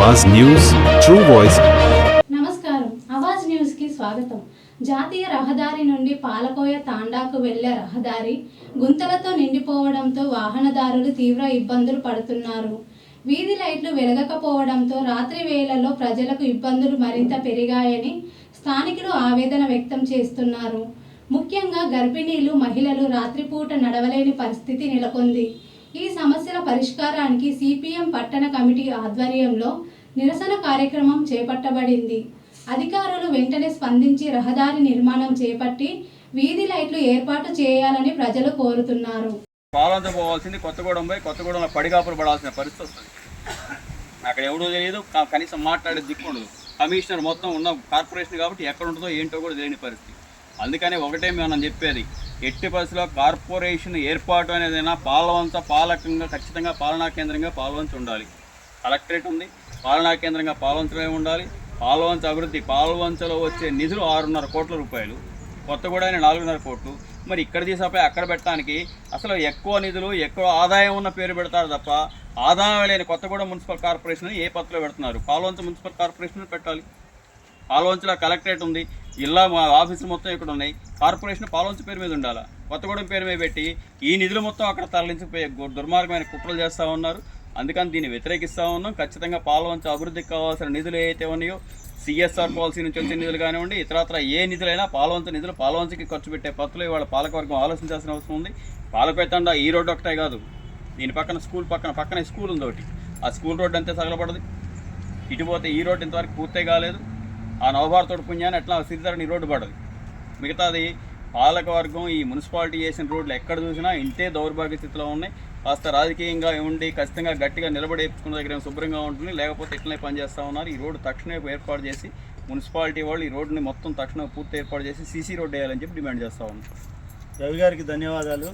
आवाज news true voice. నమస్కారం Awaaz news కి స్వాగతం। జాతీయ రహదారి నుండి పాలకోయ తాండాకు వెళ్లే రహదారి గుంతలతో నిండిపోవడంతో వాహనదారులు తీవ్ర ఇబ్బందులు పడుతున్నారు। వీధి లైట్లు వెలగకపోవడంతో రాత్రి వేళల్లో ప్రజలకు ఇబ్బందులు మరింత పెరిగాయని స్థానికులు ఆవేదన వ్యక్తం చేస్తున్నారు। ముఖ్యంగా గర్భిణీలు మహిళలు రాత్రిపూట నడవలేని పరిస్థితి నెలకొంది। ఈ సమస్యల పరిష్కారానికి సిపిఎం పట్టణ కమిటీ ఆధ్వర్యంలో నిరసన కార్యక్రమం చేపట్టబడింది। అధికారులు వెంటనే స్పందించి రహదారి నిర్మాణం చేపట్టి వీధి లైట్లు ఏర్పాటు చేయాలని ప్రజలు కోరుతున్నారు। పాలంతో పోవాల్సింది కొత్తగూడెం పోయి కొత్తగూడెంలో పడిగాపులు పడాల్సిన పరిస్థితి వస్తుంది। అక్కడ ఎవడో తెలియదు, కనీసం మాట్లాడే దిక్కు ఉండదు। కమిషనర్ మొత్తం ఉన్న కార్పొరేషన్ కాబట్టి ఎక్కడ ఉంటుందో ఏంటో కూడా తెలియని పరిస్థితి। అందుకని ఒకటే మనం చెప్పేది, ఎట్టి పరిస్థితిలో కార్పొరేషన్ ఏర్పాటు అనేదైనా పాలవంచ పాలకంగా ఖచ్చితంగా పాలనా కేంద్రంగా పాలవంచ ఉండాలి। కలెక్టరేట్ ఉంది, పాలనా కేంద్రంగా పాలవంచలే ఉండాలి। పాలవంచ అభివృద్ధి, పాలవంచలో వచ్చే నిధులు 6.5 కోట్ల రూపాయలు, కొత్తగూడెం 4.5 కోట్లు। మరి ఇక్కడ తీసిపోయి అక్కడ పెట్టడానికి అసలు ఎక్కువ నిధులు ఎక్కువ ఆదాయం ఉన్న పేరు పెడతారు తప్ప ఆదాయం లేని కొత్తగూడెం మున్సిపల్ కార్పొరేషన్ ఏ పత్రలో పెడుతున్నారు? పాలవంచ మున్సిపల్ కార్పొరేషన్ పెట్టాలి। పాలవంచలో కలెక్టరేట్ ఉంది, జిల్లా ఆఫీసులు మొత్తం ఇక్కడ ఉన్నాయి। కార్పొరేషన్ పాలవంచ పేరు మీద ఉండాలా, కొత్తగూడెం పేరు మీద పెట్టి ఈ నిధులు మొత్తం అక్కడ తరలించిపోయి దుర్మార్గమైన కుట్రలు చేస్తూ ఉన్నారు। అందుకని దీన్ని వ్యతిరేకిస్తూ ఉన్నాం। ఖచ్చితంగా పాలవంచ అభివృద్ధికి కావాల్సిన నిధులు ఏవైతే ఉన్నాయో సిఎస్ఆర్ పాలసీ నుంచి వచ్చే నిధులు కానివ్వండి, ఇతరత్ర ఏ నిధులైనా పాలవంచ నిధులు పాలవంచకి ఖర్చు పెట్టే పత్రులు ఇవాళ పాలకవర్గం ఆలోచించాల్సిన అవసరం ఉంది। పాలకొయ్యతండా ఈ రోడ్డు ఒకటే కాదు, దీని పక్కన స్కూల్ పక్కన స్కూల్ ఉంది ఒకటి, ఆ స్కూల్ రోడ్డు అంతే తగలబడదు। ఇటుపోతే ఈ రోడ్డు ఇంతవరకు పూర్తే కాలేదు। ఆ నవభారతోడు పుణ్యాన్ని ఎట్లా సిరిధరని ఈ రోడ్డు పడదు। మిగతాది పాలకవర్గం ఈ మున్సిపాలిటీ చేసిన రోడ్లు ఎక్కడ చూసినా ఇంతే దౌర్భాగ్య స్థితిలో ఉన్నాయి। కాస్త రాజకీయంగా ఉండి ఖచ్చితంగా గట్టిగా నిలబడేసుకున్న దగ్గర శుభ్రంగా ఉంటుంది, లేకపోతే ఇట్లనే పనిచేస్తూ ఉన్నారు। ఈ రోడ్డు తక్షణమే ఏర్పాటు చేసి మున్సిపాలిటీ వాళ్ళు ఈ రోడ్డుని మొత్తం తక్షణం పూర్తి ఏర్పాటు చేసి సీసీ రోడ్డు వేయాలని చెప్పి డిమాండ్ చేస్తూ ఉన్నారు। రవి గారికి ధన్యవాదాలు।